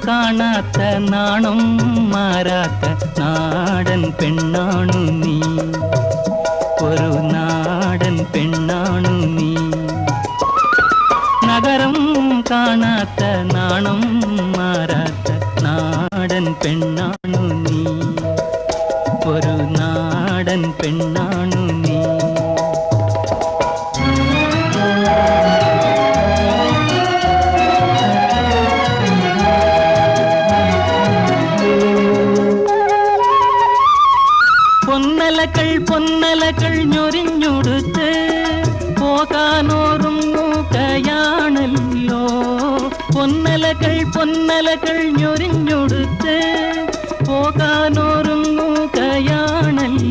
കാണാത്ത നാണം മാറാത്ത നാടൻ പെണ്ണാണു നീ, ഒരു നാടൻ പെണ്ണാണു നീ. നഗരം കാണാത്ത നാണം മാറാത്ത നാടൻ പെണ്ണാണു നീ, ഒരു നാടൻ പെണ്ണാണു നീ. പൊന്നലകൾ പൊന്നലകൾ ഞൊരിഞ്ഞൊടുത്ത് പോകാനോറുങ്ങുകയാണല്ലോ. പൊന്നലകൾ പൊന്നലകൾ ഞൊരിഞ്ഞൊടുത്ത് പോകാനോറുങ്ങുകയാണല്ലോ.